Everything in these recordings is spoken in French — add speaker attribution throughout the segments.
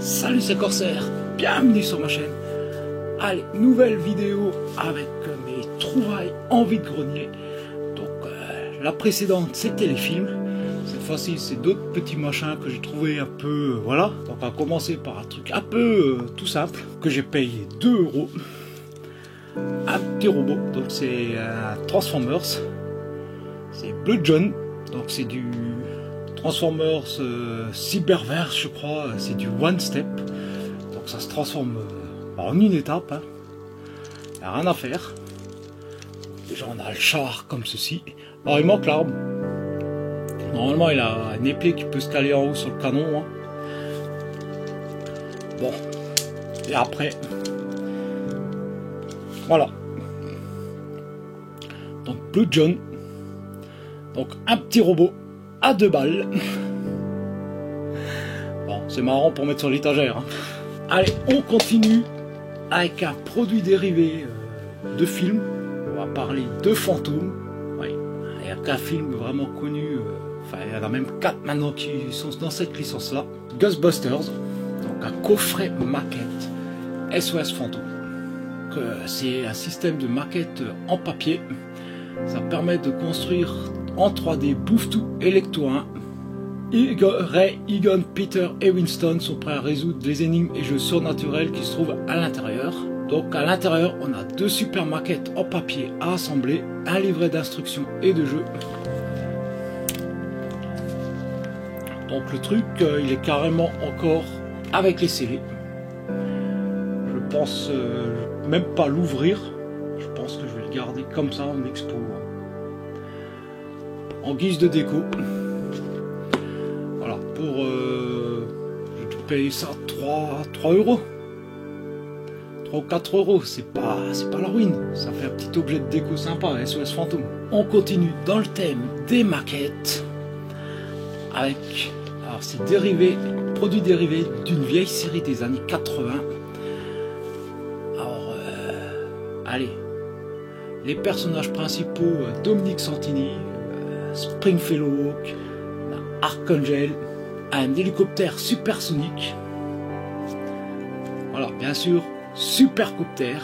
Speaker 1: Salut, c'est Corsair, bienvenue sur ma chaîne. Allez, nouvelle vidéo avec mes trouvailles en vide-grenier. Donc la précédente c'était les films. Cette fois-ci c'est d'autres petits machins que j'ai trouvé un peu, voilà. Donc on va commencer par un truc un peu tout simple que j'ai payé 2 €. Un petit robot, donc c'est un Transformers. C'est Blue John, donc c'est du Transformers Cyberverse, je crois. C'est du One Step, donc ça se transforme en une étape, hein. Il n'y a rien à faire. Déjà on a le char comme ceci. Alors il manque l'arme. Normalement il a un épée qui peut se caler en haut sur le canon, hein. Bon, et après voilà, donc Blue John, donc un petit robot à 2 balles. Bon, c'est marrant pour mettre sur l'étagère, hein. Allez, on continue avec un produit dérivé de film. On va parler de Fantôme. Ouais, il n'y a qu'un film vraiment connu, enfin il y en a même 4 maintenant qui sont dans cette licence là. Ghostbusters, donc un coffret maquette SOS Fantôme. C'est un système de maquette en papier. Ça permet de construire en 3D Bouffe-Tout et Lecto 1. Ray, Egon, Peter et Winston sont prêts à résoudre les énigmes et jeux surnaturels qui se trouvent à l'intérieur. Donc à l'intérieur, on a 2 super maquettes en papier à assembler, un livret d'instructions et de jeux. Donc le truc, il est carrément encore avec les scellés. Je pense même pas l'ouvrir. Je pense que je vais le garder comme ça en expo, en guise de déco. Voilà, pour j'ai dû payer ça 3 €, 3 ou 4 €. C'est pas la ruine. Ça fait un petit objet de déco sympa, SOS Fantôme. On continue dans le thème des maquettes avec, alors c'est dérivé, produit dérivé d'une vieille série des années 80. Allez, les personnages principaux, Dominique Santini, Springfellow Hawk, Archangel, un hélicoptère supersonique. Voilà, bien sûr, Supercopter,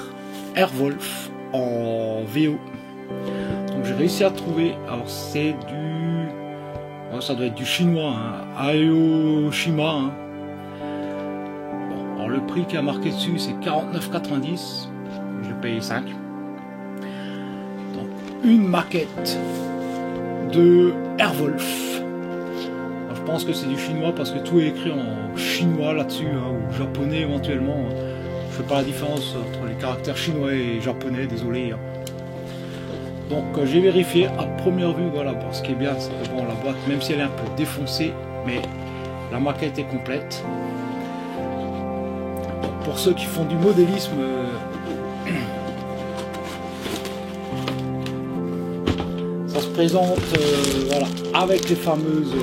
Speaker 1: Airwolf en VO. Donc j'ai réussi à trouver, alors c'est du, oh, ça doit être du chinois, hein, Aoshima, hein. Bon, alors le prix qui a marqué dessus c'est 49,90 €. J'ai payé 5. Donc une maquette de Airwolf. Alors, je pense que c'est du chinois parce que tout est écrit en chinois là-dessus, hein, ou japonais éventuellement. Je fais pas la différence entre les caractères chinois et japonais, désolé, hein. Donc j'ai vérifié à première vue, voilà. Bon, ce qui est bien, c'est que bon, la boîte, même si elle est un peu défoncée, mais la maquette est complète. Donc, pour ceux qui font du modélisme, ça se présente voilà, avec les fameuses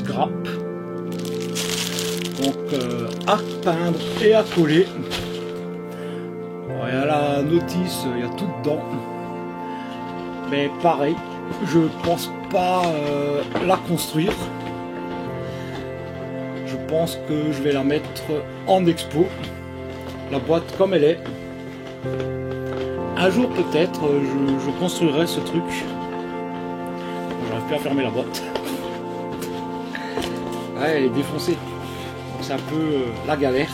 Speaker 1: grappes, donc à peindre et à coller. Alors, il y a la notice, il y a tout dedans, mais pareil, je pense pas la construire. Je pense que je vais la mettre en expo, la boîte comme elle est. Un jour peut-être je construirai ce truc. J'arrive plus à fermer la boîte. Ouais, elle est défoncée. C'est un peu la galère.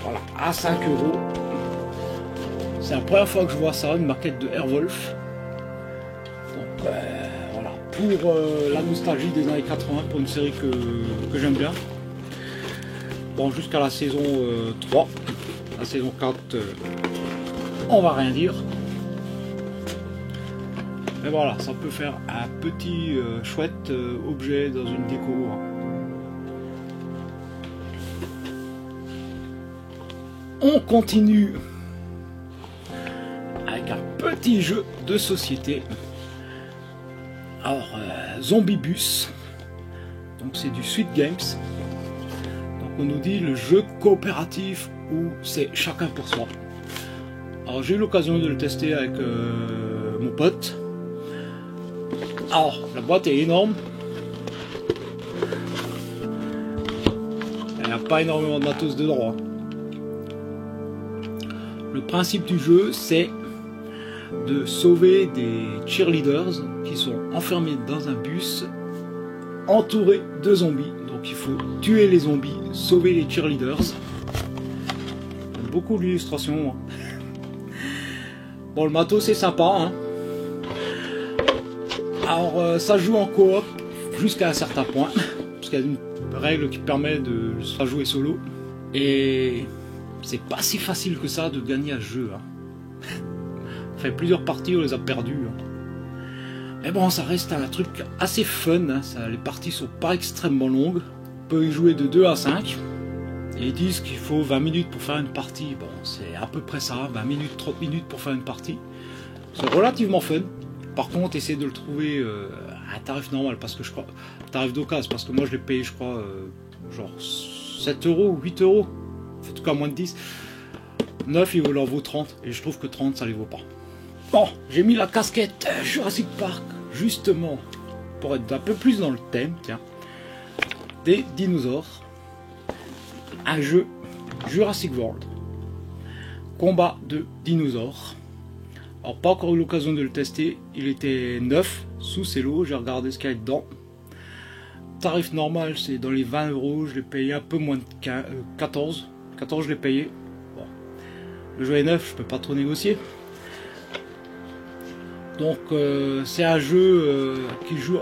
Speaker 1: Voilà, à 5 €. C'est la première fois que je vois ça, une maquette de Airwolf. Donc voilà, pour la nostalgie des années 80, pour une série que j'aime bien. Bon, jusqu'à la saison 3. La saison 4, on va rien dire. Mais voilà, ça peut faire un petit chouette objet dans une déco, hein. On continue avec un petit jeu de société. Alors, Zombie Bus. Donc c'est du Sweet Games. Donc on nous dit le jeu coopératif où c'est chacun pour soi. Alors j'ai eu l'occasion de le tester avec mon pote. Alors la boîte est énorme, pas énormément de matos dedans. Hein. Le principe du jeu, c'est de sauver des cheerleaders qui sont enfermés dans un bus entourés de zombies. Donc il faut tuer les zombies, sauver les cheerleaders. J'aime beaucoup l'illustration. Hein. Bon, le matos c'est sympa. Hein. Alors ça joue en coop jusqu'à un certain point. Parce qu'il y a une règle qui permet de se jouer solo. Et c'est pas si facile que ça de gagner à ce jeu. Hein. On fait plusieurs parties, on les a perdues. Hein. Mais bon, ça reste un truc assez fun. Hein. Les parties sont pas extrêmement longues. On peut y jouer de 2 à 5. Et ils disent qu'il faut 20 minutes pour faire une partie. Bon, c'est à peu près ça, 20 minutes, 30 minutes pour faire une partie. C'est relativement fun. Par contre, essayez de le trouver à un tarif normal, parce que je crois, tarif d'occasion, parce que moi je l'ai payé, je crois, genre 7 euros ou 8 euros. En tout cas, moins de 10. 9, il en vaut 30, et je trouve que 30, ça les vaut pas. Bon, j'ai mis la casquette Jurassic Park, justement, pour être un peu plus dans le thème, tiens, des dinosaures. Un jeu Jurassic World. Combat de dinosaures. Alors, pas encore eu l'occasion de le tester, il était neuf, sous ses lots, j'ai regardé ce qu'il y a dedans. Tarif normal, c'est dans les 20 euros, je l'ai payé un peu moins de 14. 14, je l'ai payé. Bon. Le jeu est neuf, je peux pas trop négocier. Donc, c'est un jeu qui joue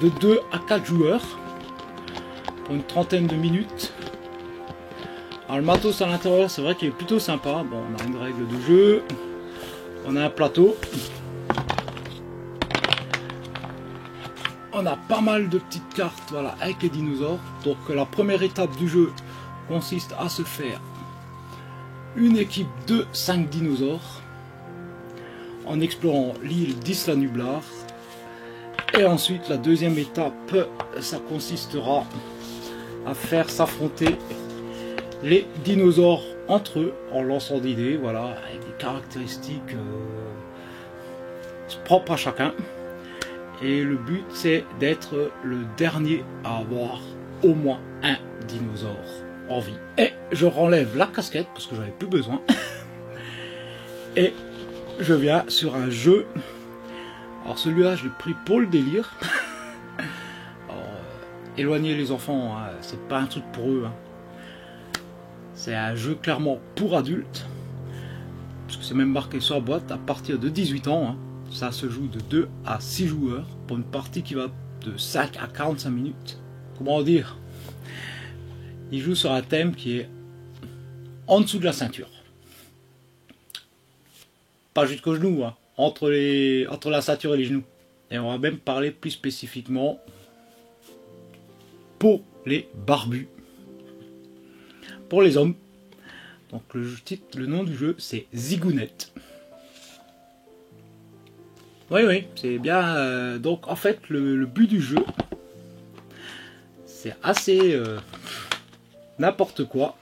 Speaker 1: de 2 à 4 joueurs pour une trentaine de minutes. Alors, le matos à l'intérieur, c'est vrai qu'il est plutôt sympa. Bon, on a une règle de jeu. On a un plateau. On a pas mal de petites cartes, voilà, avec les dinosaures. Donc la première étape du jeu consiste à se faire une équipe de 5 dinosaures en explorant l'île d'Isla Nublar. Et ensuite la deuxième étape, ça consistera à faire s'affronter les dinosaures entre eux en lançant des dés, voilà, avec des caractéristiques propres à chacun. Et le but, c'est d'être le dernier à avoir au moins un dinosaure en vie. Et je renlève la casquette parce que j'en avais plus besoin. Et je viens sur un jeu. Alors celui-là, je l'ai pris pour le délire. Alors, éloigner les enfants, hein, c'est pas un truc pour eux. Hein. C'est un jeu clairement pour adultes. Parce que c'est même marqué sur la boîte à partir de 18 ans. Hein. Ça se joue de 2 à 6 joueurs pour une partie qui va de 5 à 45 minutes. Comment dire? Il joue sur un thème qui est en dessous de la ceinture. Pas jusqu'aux genoux, hein. Entre la ceinture et les genoux. Et on va même parler plus spécifiquement pour les barbus. Pour les hommes. Donc le nom du jeu c'est Zigounette. Oui, c'est bien. Donc en fait le but du jeu c'est assez n'importe quoi.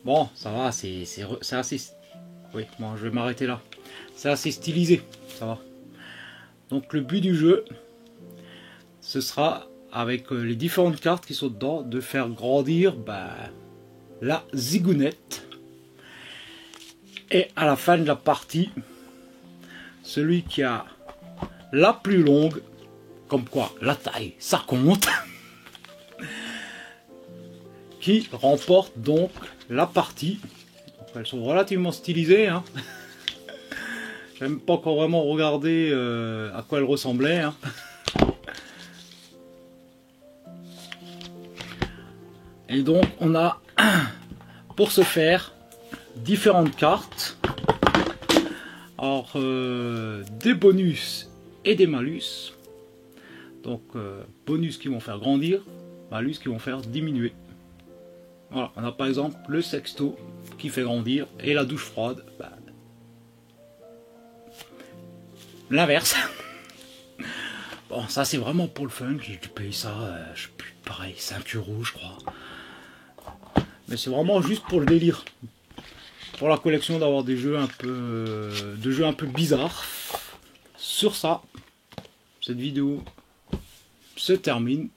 Speaker 1: Bon, ça va, c'est assez... Oui, bon, je vais m'arrêter là. C'est assez stylisé, ça va. Donc le but du jeu, ce sera, avec les différentes cartes qui sont dedans, de faire grandir la zigounette. Et à la fin de la partie, celui qui a la plus longue, comme quoi la taille, ça compte, qui remporte donc la partie. Donc, elles sont relativement stylisées. Hein. J'ai même pas encore vraiment regardé à quoi elles ressemblaient. Hein. Et donc on a, pour ce faire, différentes cartes. Alors, des bonus et des malus. Donc, bonus qui vont faire grandir, malus qui vont faire diminuer. Voilà, on a par exemple le sexto qui fait grandir et la douche froide, l'inverse. Bon, ça c'est vraiment pour le fun, j'ai dû payer ça, je sais plus, pareil, 5 euros je crois. Mais c'est vraiment juste pour le délire. Pour la collection d'avoir des jeux un peu bizarres. Sur ça, cette vidéo se termine.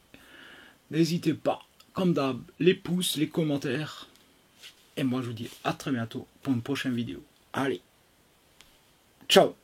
Speaker 1: N'hésitez pas, comme d'hab, les pouces, les commentaires. Et moi, je vous dis à très bientôt pour une prochaine vidéo. Allez, ciao!